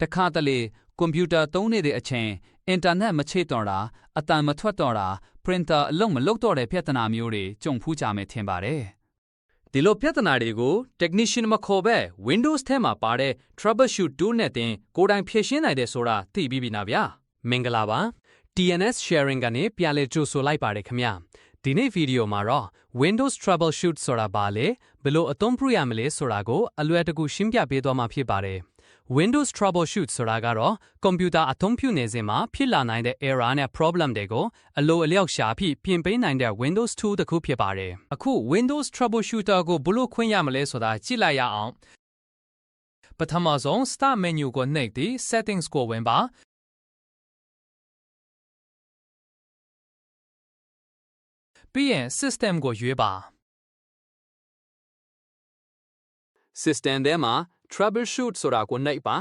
တခါတလေကွန်ပျူတာသုံးနေတဲ့အချိန်အင်တာနက်မချေတော့တာအတန်မထွက်တော့တာပရင်တာအလုံးမလုပ်တော့တဲ့ပြဿနာမျိုးတွေကြုံဖူးကြမယ်ထင်ပါတယ်ဒီလိုပြဿနာတွေကို technician မခေါ်ပဲ Windows ထဲမှာပါတဲ့ troubleshoot tool နဲ့တင်ကိုယ်တိုင်ဖြေရှင်းနိုင်တယ်ဆိုတာသိပြီးပြီနာဗျာမင်္ဂလာပါ TNS sharing ကနေပြန်လည်ကြိုဆိုလိုက်ပါတယ်ခင်ဗျာဒီနေ့ဗီဒီယိုမှာတော့ Windows troubleshoot ဆိုတာဘာလဲဘယ်လိုအသုံးပြုရမလဲဆိုတာကိုအလွယ်တကူရှင်းပြပေးသွားမှာဖြစ်ပါတယ်Windows troubleshoot ဆိုတာကတော့ကွန်ပျူတာအသုံးပြုနေစဉ်မှာဖြစ်လာနိုင်တဲ့ error နဲ့ problem တွေကိုအလိုအလျောက်ရှာပြီးပြင်ပေးနိုင်တဲ့ Windows tool တစ်ခုဖြစ်ပါတယ်။အခု Windows troubleshooter ကိုဘယ်လိုခွင့်ရမလဲဆိုတာကြည့်လိုက်ရအောင်။ပထမဆုံး Start menu ကိုနှိပ်ပြီး Settings ကိုဝင်ပါ။ပြီးရင် System ကိုရွေးပါ။ System ထဲမှာtroubleshoot ဆိုတာကိုနှိပ်ပါ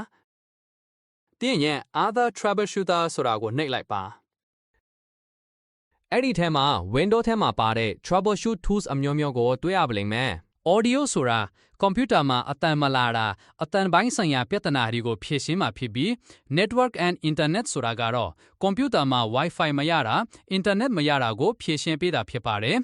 တင်းရင် other troubleshooter ဆိုတာကိုနှိပ်လိုက်ပါအဲ့ဒီထဲမှာ window ထဲမှာပါတဲ့ troubleshoot tools အမျိုးမျိုးကိုတွေ့ရပါလိမ့်မယ် audio ဆိုတာကွန်ပျူတာမှာအသံမလာတာအသံပိုင်းဆိုင်ရာပြဿနာတွေကိုဖြေရှင်းမှာဖြစ်ပြီး network and internet ဆိုတာကတော့ကွန်ပျူတာမှာ Wi-Fi မရတာ internet မရတာကိုဖြေရှင်းပေးတာဖြစ်ပါတယ်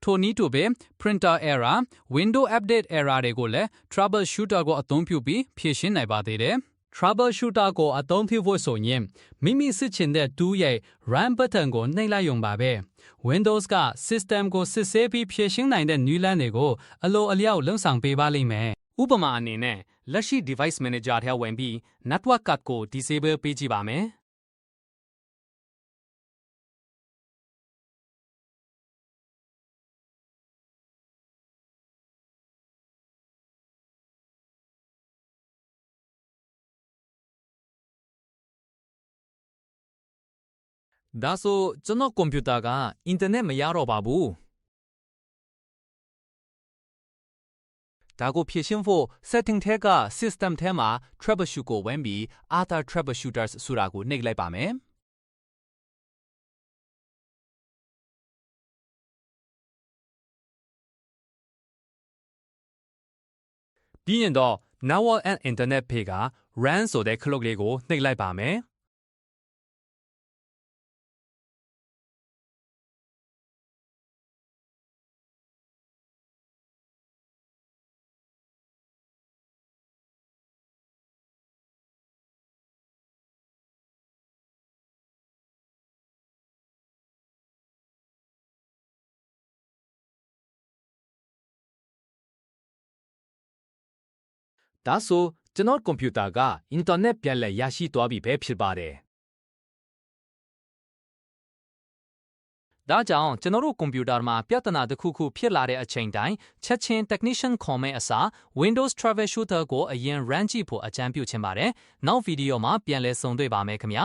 ထိုနည်းတူပဲ printer error, window update error တွေကိုလည်း troubleshooter ကိုအသုံးပြုပြီးဖြေရှင်းနိုင်ပါသေးတယ်။ troubleshooter ကိုအသုံးပြုဖို့ဆိုရင်မိမိစစ်ချင်တဲ့ tool ရဲ့ run button ကိုနှိပ်လိုက်ရုံပါပဲ။ Windows က system ကိုစစ်ဆေးပြီးဖြေရှင်းနိုင်တဲ့နည်းလမ်းတွေကိုအလိုအလျောက်လုံဆောင်ပေးပါလိမ့်မယ်။ဥပမာအနေနဲ့လက်ရှိ device manager ထဲဝင်ပြီး network card ကို disable ပေးကြည့်ပါမယ်။ဒါဆိုကျွန်တော်ကွန်ပျူတာကအင်တာနက်မရတော့ပါဘူးဒါကိုဖြေရှင်းဖို့ setting ထဲက system ထဲမှာ troubleshoot ကိုဝင်ပြီး other troubleshooters ဆိုတာကိုနှိပ်လိုက်ပါမယ်ပြီးရင်တော့ network and internet ဖေးက run ဆိုတဲ့ခလုတ်လေးကိုနှိပ်လိုက်ပါမယ်ဒါဆိုကျွန်တော်ကွန်ပျူတာကအင်တာနက်ပြန်လည်ရရှိသွားပြီပဲဖြစ်ပါတယ်ဒါကြောင့်ကျွန်တော်တို့ကွန်ပျူတာမှာပြဿနာတစ်ခုခုဖြစ်လာတဲ့အချိန်တိုင်းချက်ချင်း technician ခေါ်မဲ့အစား Windows troubleshooter ကိုအရင် run ကြည့်ဖို့အကြံပြုချင်ပါတယ်နောက်ဗီဒီယိုမှာပြန်လည်ဆုံတွေ့ပါမယ်ခင်ဗျာ